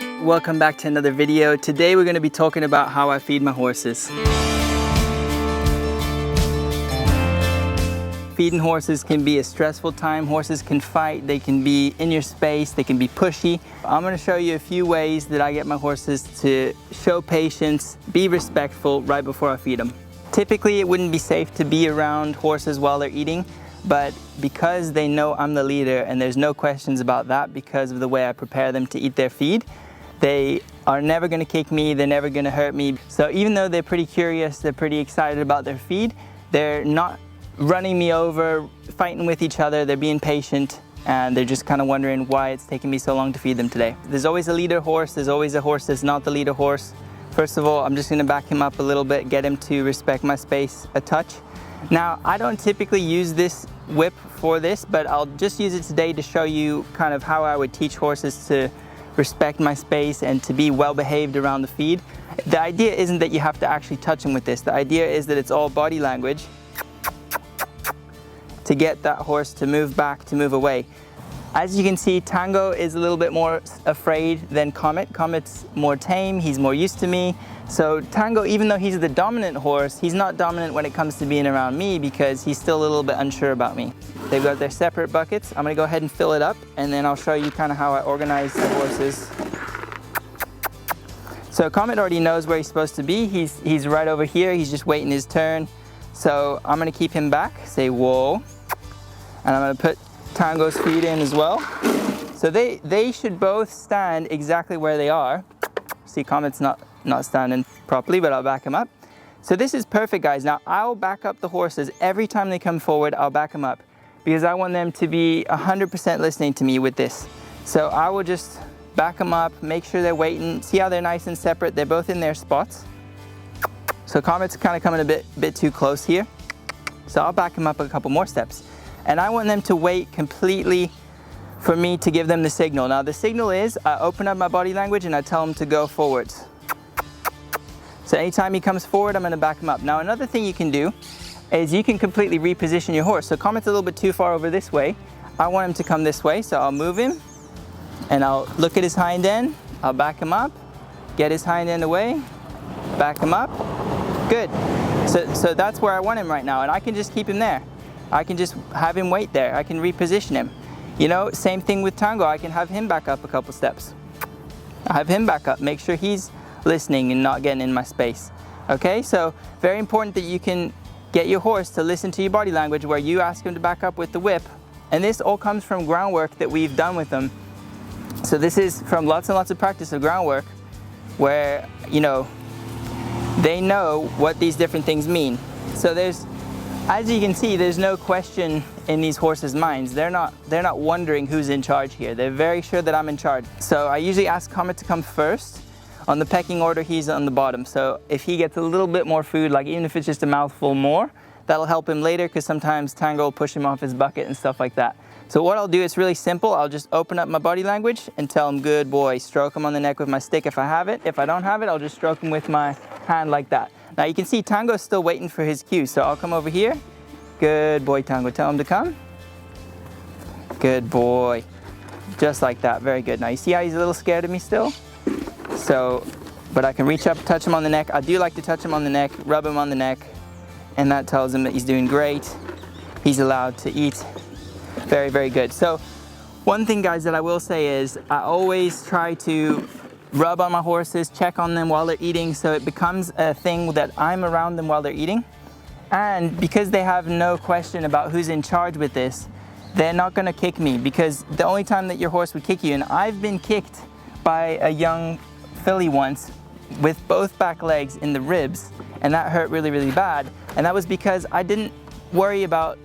Welcome back to another video. Today we're going to be talking about how I feed my horses. Feeding horses can be a stressful time. Horses can fight, they can be in your space, they can be pushy. I'm going to show you a few ways that I get my horses to show patience, be respectful right before I feed them. Typically it wouldn't be safe to be around horses while they're eating, but because they know I'm the leader and there's no questions about that because of the way I prepare them to eat their feed, they are never going to kick me, they're never going to hurt me. So even though they're pretty curious, they're pretty excited about their feed, they're not running me over, fighting with each other, they're being patient, and they're just kind of wondering why it's taking me so long to feed them today. There's always a leader horse, there's always a horse that's not the leader horse. First of all, I'm just going to back him up a little bit, get him to respect my space a touch. Now, I don't typically use this whip for this, but I'll just use it today to show you kind of how I would teach horses to respect my space and to be well behaved around the feed. The idea isn't that you have to actually touch them with this. The idea is that it's all body language to get that horse to move back, to move away. As you can see, Tango is a little bit more afraid than Comet. Comet's more tame, he's more used to me. So Tango, even though he's the dominant horse, he's not dominant when it comes to being around me because he's still a little bit unsure about me. They've got their separate buckets. I'm gonna go ahead and fill it up and then I'll show you kind of how I organize the horses. So Comet already knows where he's supposed to be. He's right over here, he's just waiting his turn. So I'm gonna keep him back, say whoa, and I'm gonna put Tango's feet in as well. So they should both stand exactly where they are. See, Comet's not standing properly, but I'll back him up. So this is perfect, guys. Now I'll back up the horses every time they come forward. I'll back them up because I want them to be 100% listening to me with this. So I will just back them up, make sure they're waiting. See how they're nice and separate? They're both in their spots. So Comet's kind of coming a bit too close here. So I'll back him up a couple more steps. And I want them to wait completely for me to give them the signal. Now the signal is, I open up my body language and I tell him to go forwards. So anytime he comes forward, I'm gonna back him up. Now another thing you can do is you can completely reposition your horse. So Comet's a little bit too far over this way. I want him to come this way, so I'll move him and I'll look at his hind end. I'll back him up, get his hind end away, back him up. Good. So that's where I want him right now, and I can just keep him there. I can just have him wait there. I can reposition him. You know, same thing with Tango. I can have him back up a couple steps. I have him back up. Make sure he's listening and not getting in my space. Okay, so very important that you can get your horse to listen to your body language where you ask him to back up with the whip. And this all comes from groundwork that we've done with them. So this is from lots and lots of practice of groundwork where, you know, they know what these different things mean. So as you can see, there's no question in these horses' minds. They're not wondering who's in charge here. They're very sure that I'm in charge. So I usually ask Comet to come first. On the pecking order, he's on the bottom. So if he gets a little bit more food, like even if it's just a mouthful more, that'll help him later because sometimes Tango will push him off his bucket and stuff like that. So what I'll do, it's really simple. I'll just open up my body language and tell him, good boy. Stroke him on the neck with my stick if I have it. If I don't have it, I'll just stroke him with my hand like that. Now you can see Tango's still waiting for his cue. So I'll come over here. Good boy, Tango. Tell him to come. Good boy. Just like that. Very good. Now you see how he's a little scared of me still? So, but I can reach up, touch him on the neck. I do like to touch him on the neck, rub him on the neck, and that tells him that he's doing great. He's allowed to eat. Very, very good. So one thing, guys, that I will say is I always try to rub on my horses, check on them while they're eating, so it becomes a thing that I'm around them while they're eating. And because they have no question about who's in charge with this, they're not going to kick me, because the only time that your horse would kick you, and I've been kicked by a young filly once with both back legs in the ribs, and that hurt really, really bad. And that was because I didn't worry about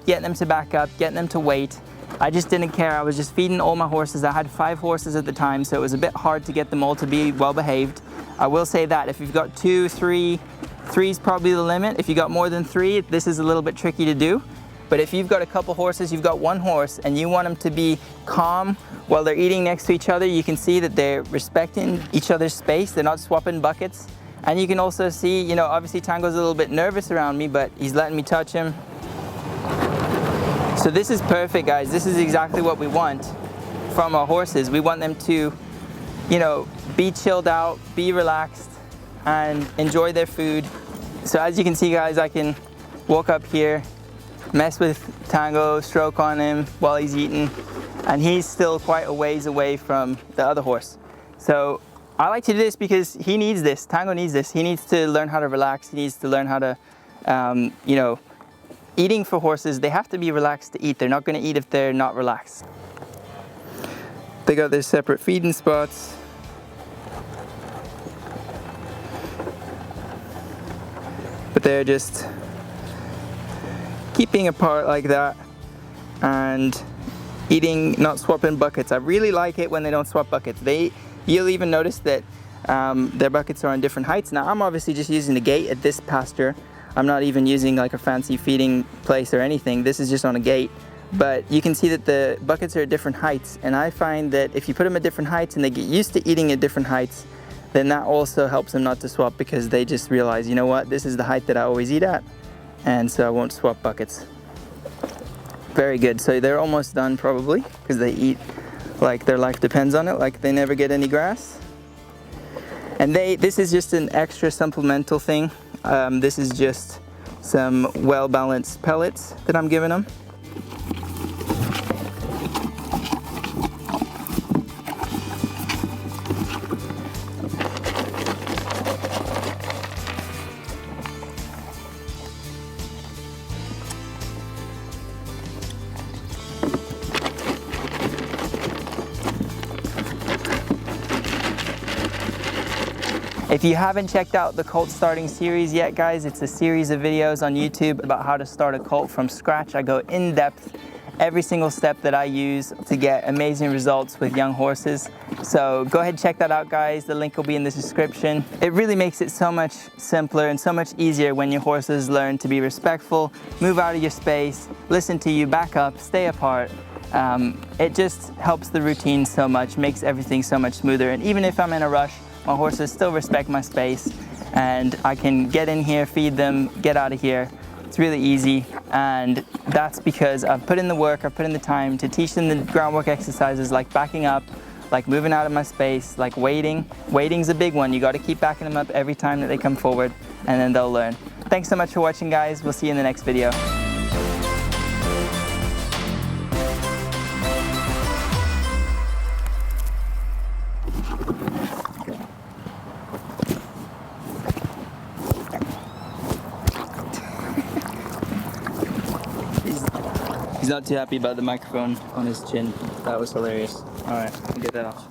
getting them to back up, getting them to wait. I just didn't care. I was just feeding all my horses. I had 5 horses at the time, so it was a bit hard to get them all to be well behaved. I will say that if you've got 2, 3, 3's probably the limit. If you got more than 3, this is a little bit tricky to do. But if you've got a couple horses, you've got 1 horse, and you want them to be calm while they're eating next to each other, you can see that they're respecting each other's space. They're not swapping buckets. And you can also see, you know, obviously Tango's a little bit nervous around me, but he's letting me touch him. So this is perfect, guys. This is exactly what we want from our horses. We want them to you know, be chilled out, be relaxed, and enjoy their food. So as you can see, guys, I can walk up here, mess with Tango, stroke on him while he's eating, and he's still quite a ways away from the other horse. So I like to do this because he needs this. Tango needs this. He needs to learn how to relax. He needs to learn how to, you know, eating for horses, they have to be relaxed to eat. They're not going to eat if they're not relaxed. They got their separate feeding spots. But they're just keeping apart like that and eating, not swapping buckets. I really like it when they don't swap buckets. You'll even notice that their buckets are on different heights. Now I'm obviously just using the gate at this pasture. I'm not even using like a fancy feeding place or anything. This is just on a gate. But you can see that the buckets are at different heights, and I find that if you put them at different heights and they get used to eating at different heights, then that also helps them not to swap, because they just realize, you know what, this is the height that I always eat at, and so I won't swap buckets. Very good. So they're almost done probably, because they eat like their life depends on it, like they never get any grass. And this is just an extra supplemental thing. This is just some well-balanced pellets that I'm giving them. If you haven't checked out the colt starting series yet, guys, it's a series of videos on YouTube about how to start a colt from scratch. I go in depth every single step that I use to get amazing results with young horses. So go ahead and check that out, guys. The link will be in the description. It really makes it so much simpler and so much easier when your horses learn to be respectful, move out of your space, listen to you, back up, stay apart. It just helps the routine so much, makes everything so much smoother. And even if I'm in a rush, my horses still respect my space, and I can get in here, feed them, get out of here. It's really easy, and that's because I've put in the work, I've put in the time to teach them the groundwork exercises like backing up, like moving out of my space, like waiting. Waiting's a big one. You got to keep backing them up every time that they come forward, and then they'll learn. Thanks so much for watching, guys. We'll see you in the next video. He's not too happy about the microphone on his chin. That was hilarious. All right, I'll get that off.